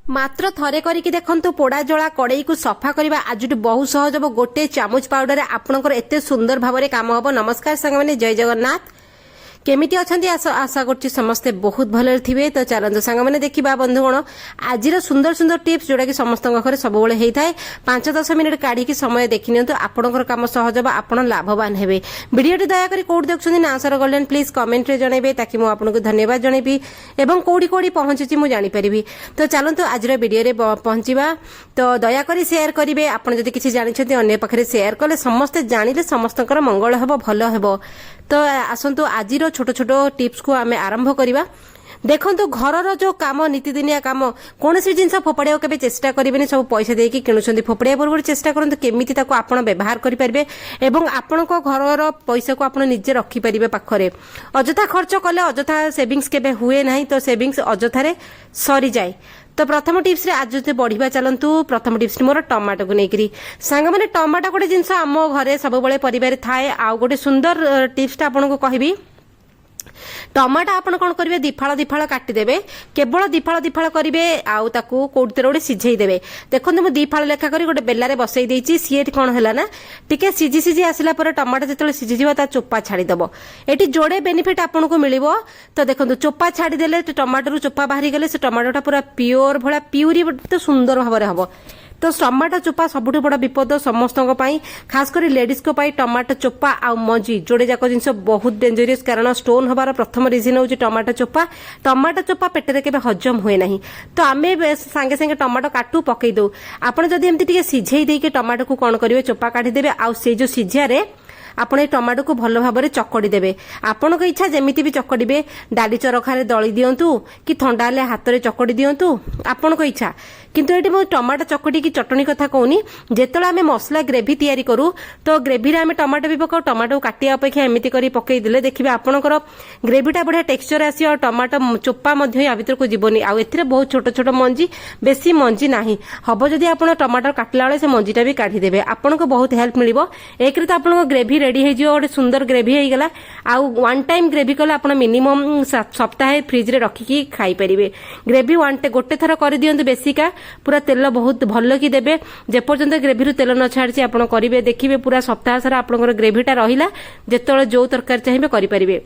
मात्र थरे करिकी देखंतु पोड़ा जला कड़ई को सफा करबा आजुट बहुत सहज हबो। गोटे चामच पाउडर आपनकर एते सुंदर भाबरे काम हबो। नमस्कार संग माने, जय जगन्नाथ। केमिति अछंती आशा करछि समस्ते बहुत भले थिबे। तो चलंतु संग माने देखिबा बंधुगण आजिर सुंदर सुंदर टिप्स जोडा कि समस्तक घरे सब बेले हेई थाए। 5-10 मिनिट काढी कि समय देखिनियंतु, आपनकर काम सहज हबो, आपण लाभवान हेबे। वीडियोटी दया करी कोड देखछनी ना आंसर गोल्डन प्लीज कमेंट रे जणेबे, ताकि मु आपनको धन्यवाद जणेबी एवं कोडी कोडी पहुंचछि मु जानि परिबी। तो चलंतु आजिर वीडियो रे पहुंचीबा। तो दया करी शेयर करिवे। आपण जदि किछि जानिछथि अन्य पाखरे शेयर कले समस्ते जानिले समस्तकर मंगल हेबो, भलो हेबो। तो आसंतु आजिर छोट छोट टिप्स को आमे आरंभ करिबा। देखंतु घरर जो काम नीतिदिनिया काम कौन सी जिनस फोपड़िया केबे चेष्टा करिबेनी। सब पैसा देकी किणुछंती, फोपड़िया पूर्व चेष्टा करंतु केमिति ताको आपण व्यवहार करि परिबे एवं आपनको घरर पैसा को आपण निजे रखि परिबे पाखरे। अजथा खर्च कले अजथा सेविंग्स केबे हुए नाही, तो सेविंग्स अजथारे सरी जाय। तो प्रथम टिप्स रे आज जो बढ़िबा चलंतु। प्रथम टिप्स मोर टमाटो को नेकरी सांग माने, टमाटो गोटे जिनस आम घरे सब बेले परिवार थाए। आ गोटे सुंदर टिप्स ता आपनको कहबी। टमाटो आपण कोन करिवे, दिफाळ काटिदेबे। केवल दिफाळ करिवे, आउ ताकू कोडतेर गोटे सिझेई देबे। देखंतु मु दिफाळ लेखा करी गोटे बेलारे बसई देइची। सीएट कोन हला ना टिके सिझी आसिला पर टमाटो जेतले सिझी जिवो ता चोपा छाडी दबो। एटी जोडे बेनिफिट आपनको मिलिबो। तो देखंतु चोपा छाडी देले टमाटो चोपा बाहरी गेले से टमाटोटा पूरा प्योर भला प्यूरी तो सुंदर भाबरे हबो। तो टमाटो चोपा सबुठ बड़ विपद समस्तों पाई, खास कर लेडीज को पाई। टमाटो चोपा आ मंजी जोड़े जाक जिनस बहुत डेंजरियस, कारण स्टोन हबार प्रथम रिजन होची टमाटो चोपा। टमाटो चोपा पेटरे केबे हजम हुए नाही। तो आमे सांगे सांगे टमाटो काटू पकई दो। आपण जदि एमती टिके सिझेई देके टमाटो को कोन करिवे, चोपा काढी देबे। आ से जो सिझियारे आपण ए टमाटो को भल भाबरे चकड़ी देबे। आपण को इच्छा जेमिति भी चकड़ीबे, डाली चरखारे दली दियंतु कि ठंडा ले हाथ रे चकड़ी दियंतु, आपण को इच्छा। किंतु एटी मो टमाटो चकड़ी की चटनी कथा कहूनी। जेतला आमे मसला ग्रेवी तयारी करू, तो ग्रेवी रे आमे टमाटो भी पकाऊ। टमाटो काटिया अपेक्षा एमिति करी पकई दिले देखिबे आपणकर ग्रेवीटा बढ़िया टेक्सचर आसी। और टमाटो चोपा मध्ये या भीतर को जीवनी। आ एथिरे बहुत छोट छोट मंजी, बेसी मंजी नाही हबो। जदि आपण टमाटो काटला बेले से मंजीटा भी काढी देबे, आपनको बहुत हेल्प मिलिबो। एक रे तो आपनको ग्रेवी रेडी हे जियो, गोटे सुंदर ग्रेवी हे गेला। आ वन टाइम ग्रेवी कले आपण मिनिमम सप्ताह फ्रिज रे रखिकी खाई परिबे। ग्रेवी गोटे थर कर दियंतु बेसिका, पूरा तेल बहुत भल कि देबे। जेपर्यंत ग्रेवी रु तेल न छाड़ी आपण करिवे, देखिबे पूरा सप्ताह सारा आपनकर ग्रेवीटा रहिला। जेतले जो तरकारी चाहिए करि परिबे।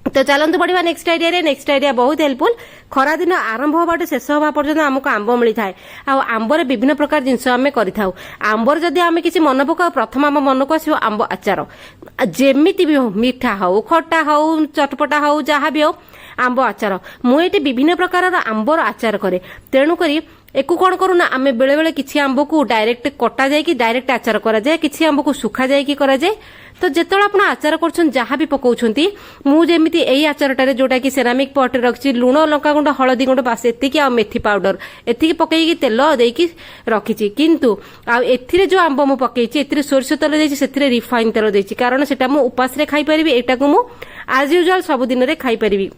तो चलंतु बढ़िया नेक्स्ट आइडिया रे। नेक्स्ट आइडिया बहुत हेल्पफुल। खरा दिन आरंभ होबाटू शेष होबा पर्यंत हमको आंब मिली थाए। आ आंबर विभिन्न प्रकार जिनस आमे करि थाउ। आंबर जदि आमे किछि मन पकाउ, प्रथम आम मन को आसीबो आंब आचार। जेमिति भी हो, मीठा हो, खट्टा हो, चटपटा हो, जहाँ भी हो, आंब आचार। मु एटी विभिन्न प्रकार आंबर आचार करे। तेणु करी एकु कोन करूना, आमे बेले बेले किछि आंब को डायरेक्ट कटा जाय कि डायरेक्ट आचार करा जाय, किछि आंब को सुखा जाय कि करा जाय। तो जेतला आपण आचार करछन जहाँ भी पकाउछंती, मु जेमिति एई आचारटारे जोटा कि सेरामिक पॉट रे रखछि, लूण, लंका गुंड, हळदी गुंड, बास एतिकी आ मेथी पाउडर एतिकी पकेई तेल देकी रखिछि। किंतु आ एथिरे जो आंब मु पकेइछि, एथिरे सोरसो तेल देछि, सेथिरे रिफाइन तेल देछि। कारण सेटा मु उपास रे खाई परिबि, एटा को मु आज यूजुअल सब दिन रे खाई परिबि।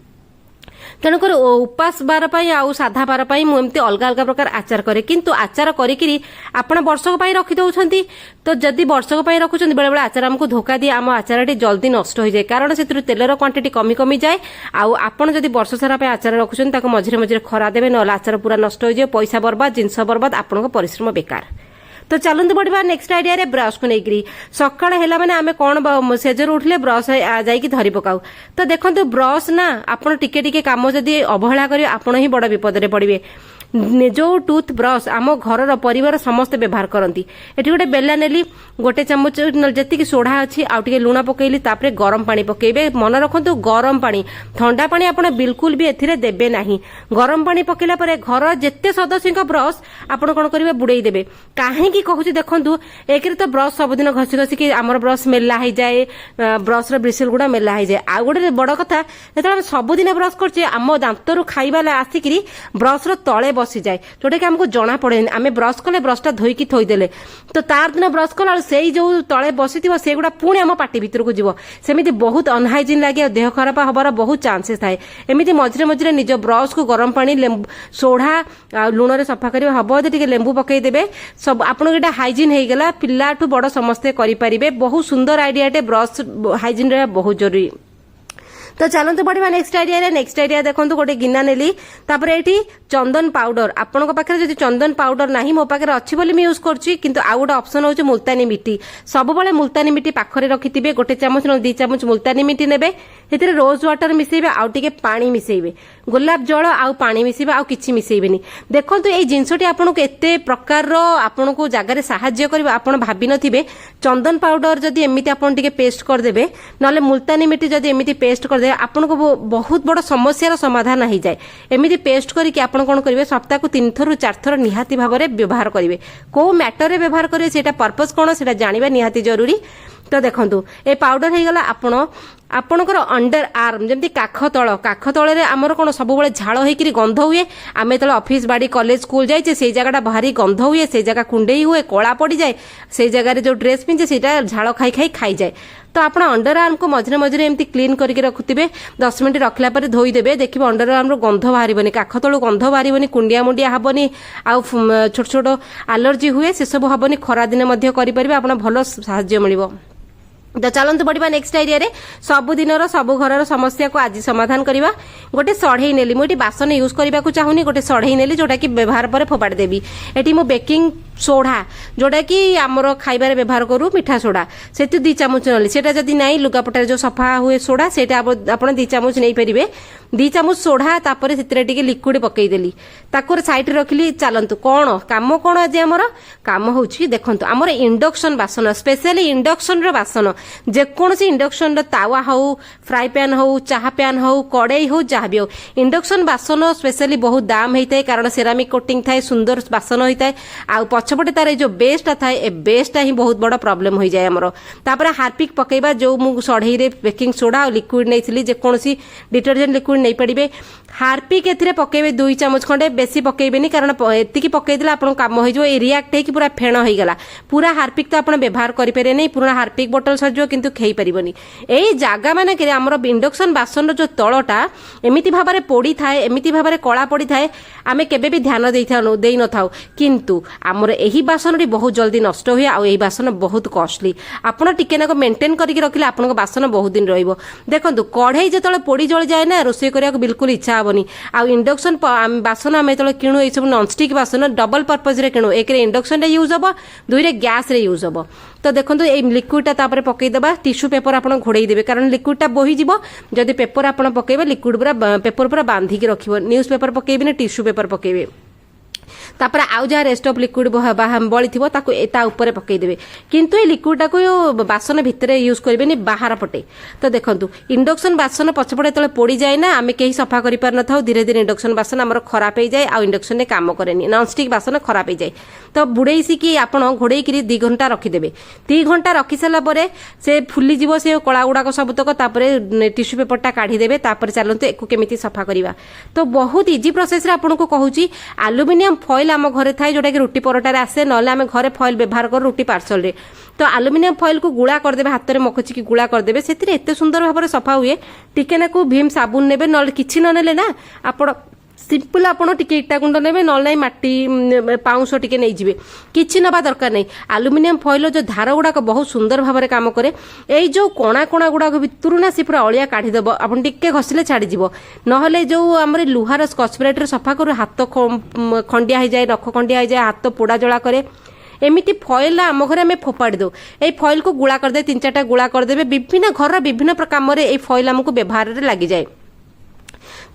तेणुकर उपास बार पाई आउ साधा बार पाई मु एमती अलग अलग प्रकार आचार करे। किंतु आचार करिकिरी आपण वर्षक पाई रखि दउछंती। तो जदि वर्षक पाई रखुछंती, बेले बेले आचार हमको धोखा दिए। आम आचारटी जल्दी नष्ट हो जाए, कारण सेतिर तेलर क्वांटिटी कमी जाए। आउ आपण जदि वर्ष सारा पाई आचार रखुछंती, ताको मझिरे मझिरे खरा देबे, न आचार पूरा नष्ट हो जाए। पैसा बर्बाद, जिंस बर्बाद, आपनको परिश्रम बेकार। तो चलते बढ़िया नेक्स्ट आइडिया रे। ब्रश को लेकरी सकाळ हैला माने आमे कोन सेजर उठले ब्रश जाई कि धरी पकाऊ। तो देखंतु ब्रश ना आपण टिके टिके काम जदि अवहेला करिवे, आपण ही बड़ विपद रे पड़िबे। जो टूथ ब्रश आम घर परिवार समस्त व्यवहार करती। एटी गोटे बेला नेली, गोटे चामच जति सोढ़ा अच्छी आउ टिके लुण पकेइली, तापरे गरम पानी पकेइबे। मन रखंतु गरम पानी, ठंडा पानी आपण बिल्कुल भी एथिरे देबे नाही। गरम पानी पकेला परे घर जेते सदस्यक ब्रश आपण कोन करिवे, बुड़ेई देबे। काहे की कहूची देखंतु, एक रे तो ब्रश सब दिन घसी घसी कि हमर ब्रश मेला हो जाए, ब्रश र ब्रिसेल गुडा मेला हो जाए। आ गोटे बड़ कथा, जेतले सब दिन ब्रश करछे, आम दांतरु खाइबाले आसिकरी ब्रश र तळे बसी जाए, जोटा कि हमको जना पड़े। आमे ब्रश कले ब्रशटा धोईकी थोईदेले, तो तार दिन ब्रश कला से जो तले बसी से गुड़ा पुणी आम पाटी भीतर को जीव, सेमिति बहुत अनहाइजिन लगे, देह खराब हबार बहुत चांसेस थाए। एमिति मझिरे मझिरे निज ब्रश को गरम पानी, सोढ़ा, लुण रे सफा करिवे, हबो टिके लेंबू पकई देबे। सब आपन एटा हाइजिन हे गेला, पिल्लाठू बड़ समस्ते करि परिबे। बहुत सुंदर आइडियाटे, ब्रश हाइजिन रे बहुत जरूरी। तो चलतु बढ़िया नेक्स्ट आइडिया देखो गोटे गिना नेली तापर एठी चंदन पाउडर आपण पाखे जदि चंदन पाउडर नाही मो पाखे अच्छी बोली मैं यूज करछि किंतु आउ गोटे ऑप्शन होछि मुल्तानी मिट्टी सब बेले मुल्तानी मिट्टी पाखरे रखिथिबे गोटे चामच न 2 चामच मुल्तानी मिट्टी नेबे हेतिरे रोज वाटर मिसेबे आउ टिके पानी मिसेबे गोलाप जल आउ पानी मिसेबे आउ किछि मिसेबेनी देखंतु एई जिंसटी आपनको एते प्रकार रो आपनको जागा रे सहाय्य करबे आपण भाबी नथिबे चंदन पाउडर जदि एमिति आपण टिके पेस्ट कर देबे नले मुल्तानी मिट्टी जदि एमिति पेस्ट कर दे आपनको बहुत बड़ समस्या समाधान हो जाए एमिति पेस्ट करके आपण कोन करिवे सप्ताह को 3 थर 4 थर निहाती भाबरे व्यवहार करिवे को मैटर रे व्यवहार करिवे सेटा पर्पस कोन सेटा जानिबा निहाती जरूरी तो देखंतु ए पाउडर हे गला आपणकर अंडर आर्म जमती काख तल आमर कौन सब झाड़ होकर गंध हुए आम जो ऑफिस बाड़ी कॉलेज स्कूल जाइए से जगह भारी गंध हुए से जगह कुंडई हुए कला पड़ जाए से जगह जो ड्रेस पिंधे से झाड़ खाई जाए तो आप अंडर आर्म को मझे मझे एमती क्लीन करके रखुवे 10 मिनट रखला पर धोईदेवे देखिए अंडर आर्म गंध बाहर काख तलू गंध बाहर कुंडिया मुंडिया हेनी आउ छोट छोट आलर्जी हुए से सब हेनी खरा दिन कर भल साहाय्य मिल तो चलतु बढ़िया नेक्स्ट आइडिया रे सबुदिन सब घर समस्या को आज समाधान करवा गोटे सढ़ई नेली मुझे बासन यूज करने को चाहूनी गोटे सढ़ई नेली जोटा कि व्यवहार पर फोपाड़ी देवी एटी मु बेकिंग सोडा जोटा कि आमर खाइबार व्यवहार करू मिठा सोडा से 2 चामच नली सेटा जदि नाई लुगापटार जो सफा हुए सोडा सेटा आपण 2 चामच नहीं पारिबे 2 चामच सोडा तापर सेतिरे टिके लिक्विड पकई देली ताकुर साइड रखिली चलंतु कोन काम कोन आज हमर काम होछि देखंतु हमर इंडक्शन बासन स्पेशली इंडक्शन रो बासन जे कोनसी इंडक्शन रो तावा हो फ्राई पैन हो चाहा पैन हो कड़ाई हो जहाँ भी हो इंडक्शन बासन स्पेशली बहुत दाम होता है कारण सेरामिक कोटिंग थाए सुंदर बासन होता है आ पछपटे तार जो बेसटा थाए ए बेसटा ही बहुत बड़ प्रॉब्लम हो जाए हमरो तापर हार्पिक पकेबा जो मु सढ़ई रे बेकिंग सोडा और लिक्विड नैथिली जे कोनसी डिटर्जेंट लिक्विड नहीं पड़े हार्पिक एथिरे पकेबे 2 चामच खंडे बेसी पकेबेनी कारण एतिकी पकेइदिले आपन काम हो जो रिएक्ट हे कि पूरा फेण हो गला पूरा हार्पिक तो आपन व्यवहार करि पारे नै पूरा हार्पिक बोतल सजो किंतु खेई परिबनी एई जागा माने के हमर इंडक्शन बासन जो तळटा एमिति भाबरे पोडी थाए एमिति भाबरे कळा पोडी थाए आमे केबे भी ध्यान देई न थाउ किंतु हमर एही बासनटी बहुत जल्दी नष्ट हुए आ एही बासन बहुत कॉस्टली आपन टिके नाको मेंटेन करके रखिले आपन बासन बहुत दिन रहइबो देखंतु कढ़ई जेतळे पोडी जळ जाए ना रोसे करिया बिल्कुल इच्छा हेनी आ इंडक्शन बासन आम जो किणु ये सब नॉनस्टिक बासन डबल पर्पज रे किणु एक इंडक्शन रे यूज हम 2 रे गैस रे यूज हम तो देखो ये लिक्विडटा तापर पकईदेवा टिश्यू पेपर आप घोड़े देवे कारण लिक्विडटा बोहीज जदि पेपर आप पकईबे लिक्विड पूरा पेपर पूरा बांधिकी रखिबो न्यूज पेपर पकईबे टिश्यू पेपर पकईबे तापर आउ जहाँ रेस्ट ऑफ लिक्विड बड़ी थी ऊपर पकईदेवे किंतु ये लिक्विडटा को बासन भितर यूज करेंगे बाहर पटे तो देखो इंडक्शन बासन पछपटे जो पोड़ी जाए ना आम कहीं सफा कर पार न था धीरे धीरे इंडक्शन बासन आम खराब हो जाए आउ इंडक्शन में काम करेनि नॉनस्टिक बासन खराब हो जाए तो बुड़े सिकी आप घोड़े 2 घंटा रखिदेवे 2 घंटा रखी सारापर से फुलीज से कला गुड़ाक सबतक टिश्यू पेपरटा काढ़ीदेवे चलते एक केमी सफा करवा तो बहुत इजी प्रोसेस आपको कहूँ आलुमिनियम फॉइल आम घरे थाए जोटा कि रुटी परोटार आसे ना आम घरे फॉइल व्यवहार कर रुटी पार्सल रे तो आलुमिनियम फॉइल को गुड़ा करदे हाथ में मखचिकी गुड़ा करदे से एते सुंदर भाव सफा हुए टिके ना को भीम साबुन ने ना कि ना ना आपण सिंपल आपड़ टिके इटा गुंड ने ना माटी पाउंश टिके नहीं जीवे किछि नबा दरकार नहीं आलुमिनियम फॉइल जो धार गुड़ाक बहुत सुंदर भाव में काम करे यही जो कणा कणा गुड़ाक भितर ना सी पूरा अलिया काढ़ीदेव आप टिके घसिले छाड़ीज ना जो आम लुहार स्कच ब्राइट सफा करूँ हाथ खंडिया हो जाए नख खंडिया हो जाए हाथ पोड़ा जला करे एमिति फॉइल आम घरे आम फोपाड़ी दो ये फॉइल को गुड़ा करदे 3-4टा गुड़ा करदे विभिन्न घर विभिन्न काम में ये फॉइल आमको व्यवहार लगी जाए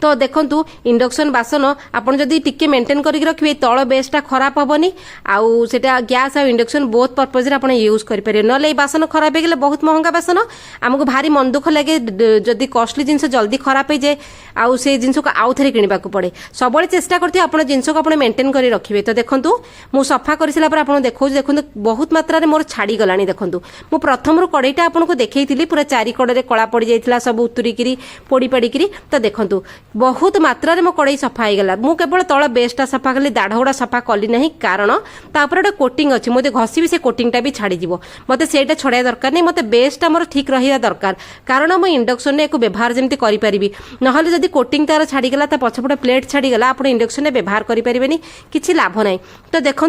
तो देखंतु इंडक्शन बासन आपन जदि टिके मेंटेन करके रखिबे तळ बेसटा खराब हेबनी आउ सेटा गैस आ इंडक्शन बोथ पर्पज रे आपन यूज करि पारे नले बासन खराब हे गेले बहुत महंगा बासन हमको भारी मन दुख लागे जदि कॉस्टली जिंस जल्दी खराब हे जाए आउ से जिंस को आउ थरे किनिबा को पड़े सबले चेष्टा करथि आपन जिंस को आपन मेंटेन करि रखिबे तो देखंतु मु सफा करिसला पर आपन देखंतु बहुत मात्रा रे मोर छाड़ी गलानी देखंतु मु प्रथम रो कड़ाईटा आपन को देखैतिली पूरा चारि कड़े रे कळा पड़ी जाइतिला सब उतुरी किरी पोड़ी पड़ी किरी तो देखंतु बहुत मात्रा मो कड़े सफा होगा मु केवल तल बेसटा सफा कली दाढ़ गुड़ा सफा कली ना कारण तापर गोटे कोटिंग अच्छी मुझे घसी से कोटिंगटा भी छाड़ी मत से छड़ा दरकार नहीं मत बेसटा मोर ठीक रहा दरकार कारण मुझे इंडक्शन एक व्यवहार जमी करी ना जब कोटिंग तार छाड़ीगला पछपटे प्लेट छाड़ीगला आप इंडक्शन व्यवहार करें किसी लाभ ना तो देखो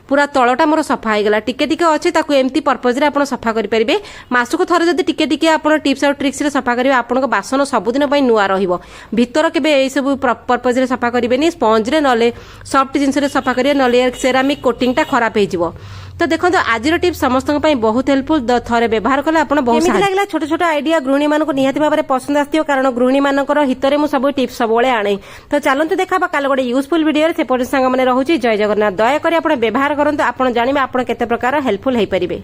पूरा तलटा मोर सफा होगा टिके टिके अच्छे एमती पर्पज आप सफा करेंगे मासक थरे जब टिके टिके आप टिप्स और ट्रिक्स सफा करेंगे आपन बासन सबुदिन नुआ भीतर केबे ए सब पर्पज रे सफा करेंगे स्पंज रे नले सॉफ्ट जिनस रे सफा करेंगे नले सेरामिक कोटिंगटा खराब हो तो देखो आज टिप्स समस्त बहुत हेल्पफुल थरे व्यवहार कले आप बहुत लगला छोट छोट आइडिया गृहिणी मानक निहाती भाव में पसंद आसो कारण गृहिणी मानकर हित में सब टिप्स सब आने तो चलते देखा काल गोटे यूजफुल वीडियो से सांग मैंने रोचे जय जगन्नाथ दयाकोरी आप व्यवहार करते आप जाने आप केते प्रकार हेल्पफुल हो पारे।